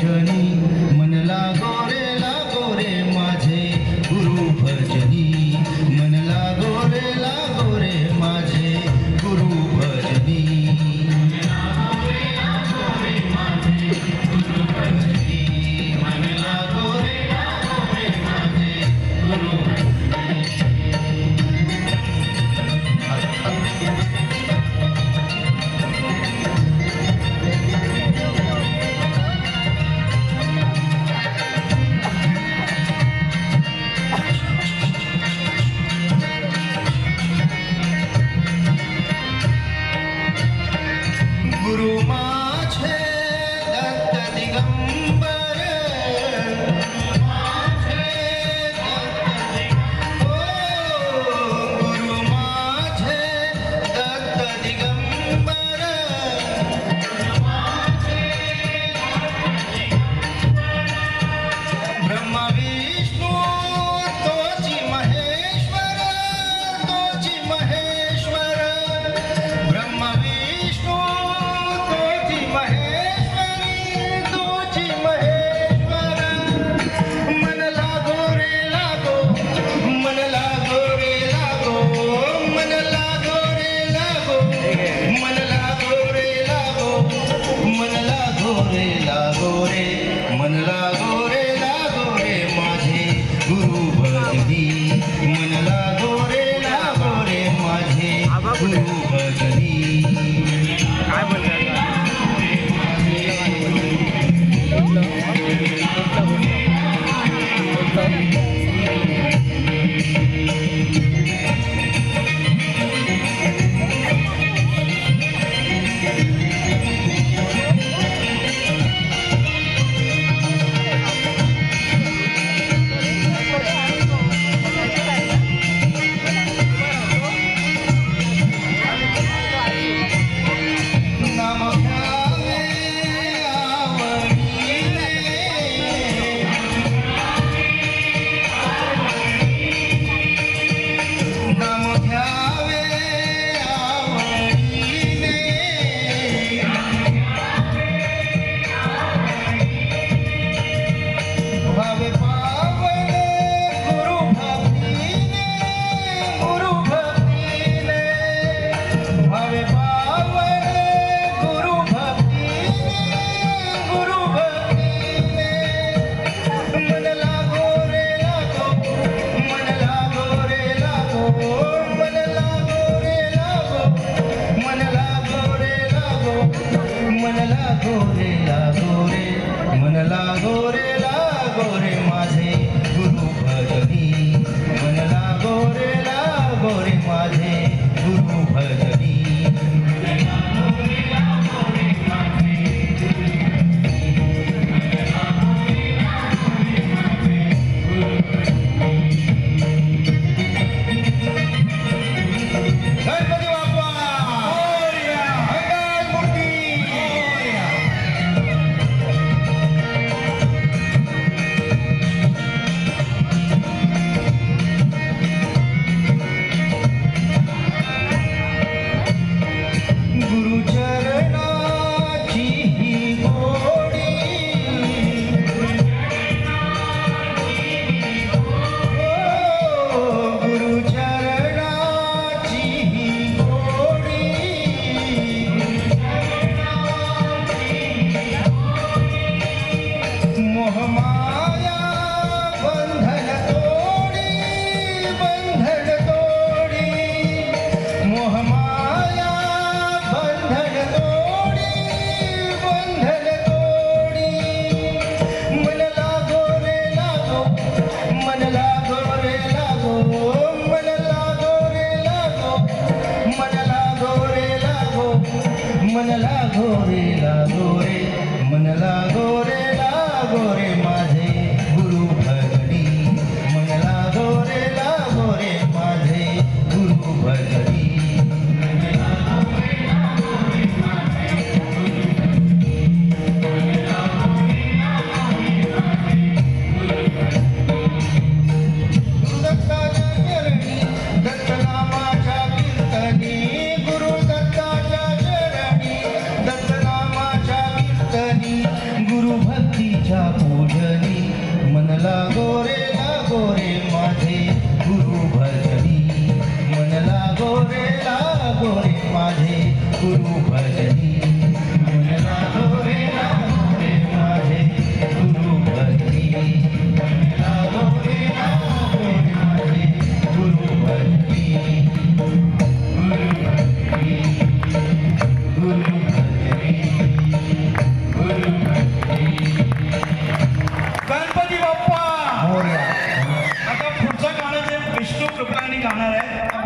भजनी मन लागो रे माझे गुरु भजनी मन लागो रे माझे गुरु भजनी मन लागो रे माझे गुरु गुरु माझे दत्त दिगंबर गुरु माझे दत्त दिगंबर ब्रह्मा विष्णू तोची महेश्वर ब्रह्मा विष्णू मन लागो रे लागो मन लागो रे लागो मन लागो रे लागो मन लागो रे लागो मन लागो रे लागो रे मन लागो रे लागो रे माझे गुरु भजनी मन लागो रे माझे गुरु भजनी काय बोलताय नाम घ्यावे आवडीने नाम घ्यावे आवडीने भावे पावन गुरु भक्तीने भावे पावन गुरु भक्तीने मन लागो रे लागो मन लागो रे लागो मन लागो रे लागो मन लागो रे लागो मन लागो रे लागो रे मन लागो रे लागो रे माझे गुरु भजनी मन लागो रे माझे गुरु भजनी गणपती बाप्पा मोरया मंगल मूर्ती मोरया गुरुचरणाची ही गोडी गुरुचरणाची ही गोडी मोहमाया बंधन तोडी मोहमाया बंधन तोडी मन लागो रे लागो मन लागो रे लागो मन लागो रे लागो मन लागो रे लागो मन लागो रे लागो